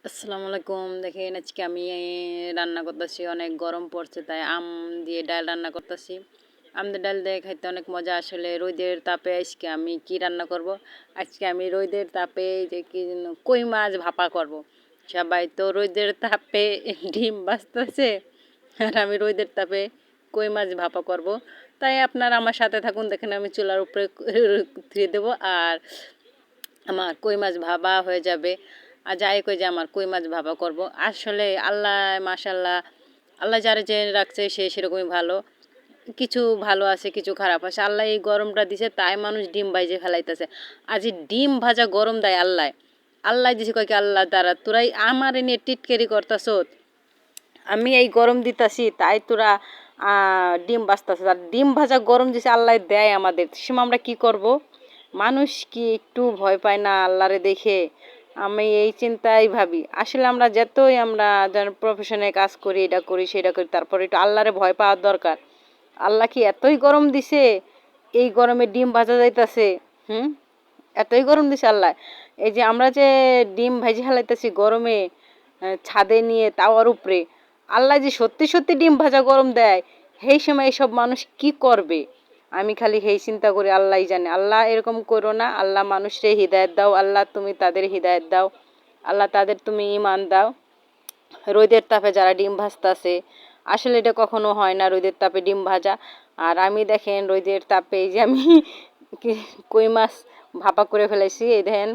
আসসালামু আলাইকুম। দেখেন আজকে আমি রান্না করতেছি, অনেক গরম পড়ছে তাই আম দিয়ে ডাল রান্না করতেছি। আম দিয়ে ডাল দিয়ে খাইতে অনেক মজা। আসলে রোদের তাপে আজকে আমি কি রান্না করব, আজকে আমি রোদের তাপে যে কি যেন কই মাছ ভাপা করব। সবাই তো রোদের তাপে ডিম ভাজতেছে, আর আমি রোদের তাপে কই মাছ ভাপা করব। তাই আপনারা আমার সাথে থাকুন। দেখেন আমি চুলার উপরে ধুয়ে দেবো, আর আমার কই মাছ ভাবা হয়ে যাবে। আর যাই কই যে আমার কই মাছ ভাবা করব। আসলে আল্লাহ মাশাল্লাহ, আল্লাহ যারা যে রাখছে সে সেরকমই ভালো। কিছু ভালো আছে, কিছু খারাপ আছে। আল্লাহ এই গরমটা দিছে তাই মানুষ ডিম ভাজে ফেলাইতেছে। আজ এই ডিম ভাজা গরম দেয় আল্লাহ। আল্লাহ দিছে কয়েক আল্লাহ দ্বারা তোরাই আমার নিয়ে টিটকেরি করতেছ। আমি এই গরম দিতাছি তাই তোরা ডিম ভাজতাছ। আর ডিম ভাজা গরম দিছে আল্লাহ দেয় আমাদের, সীমা আমরা কি করব? মানুষ কি একটু ভয় পায় না আল্লাহরে দেখে? আমি এই চিন্তাই ভাবি। আসলে আমরা যতই আমরা যেন প্রফেশনে কাজ করি, এটা করি সেটা করি, তারপরে একটু আল্লাহরে ভয় পাওয়ার দরকার। আল্লাহ কি এতই গরম দিছে এই গরমে ডিম ভাজা যাইতাছে? হুম, এতই গরম দিছে আল্লাহ। এই যে আমরা যে ডিম ভাজি ফেলাইতেছি গরমে, ছাদে নিয়ে তাওয়ার উপরে, আল্লাহ যে সত্যি সত্যি ডিম ভাজা গরম দেয়, সেই সময় এসব মানুষ কি করবে? আমি খালি সেই চিন্তা করি, আল্লাহই জানে। আল্লাহ এরকম করো না, আল্লাহ মানুষরে হৃদায়ত দাও, আল্লাহ তুমি তাদের হৃদায়ত দাও, আল্লাহ তাদের তুমি ইমান দাও। রোদের তাপে যারা ডিম ভাজতেছে, আসলে এটা কখনো হয় না রোদের তাপে ডিম ভাজা। আর আমি দেখেন রোদের তাপে এই যে আমি কই মাছ ভাপা করে ফেলেছি, এই দেখেন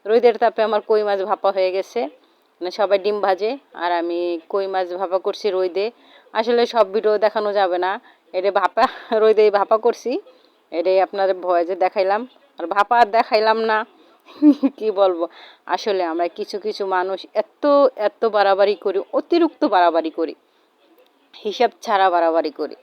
রোদের তাপে আমার কই মাছ ভাপা হয়ে গেছে। মানে সবাই ডিম ভাজে আর আমি কই মাছ ভাপা করছি রোদে। আসলে সব ভিডিও দেখানো যাবে না, এটা ভাপা রোদেই ভাপা করছি, এটাই আপনাদের ভয়েসে দেখাইলাম। আর ভাপা আর দেখাইলাম না। কি বলবো, আসলে আমরা কিছু কিছু মানুষ এত এত বাড়াবাড়ি করি, অতিরিক্ত বাড়াবাড়ি করি, হিসাব ছাড়া বাড়াবাড়ি করি।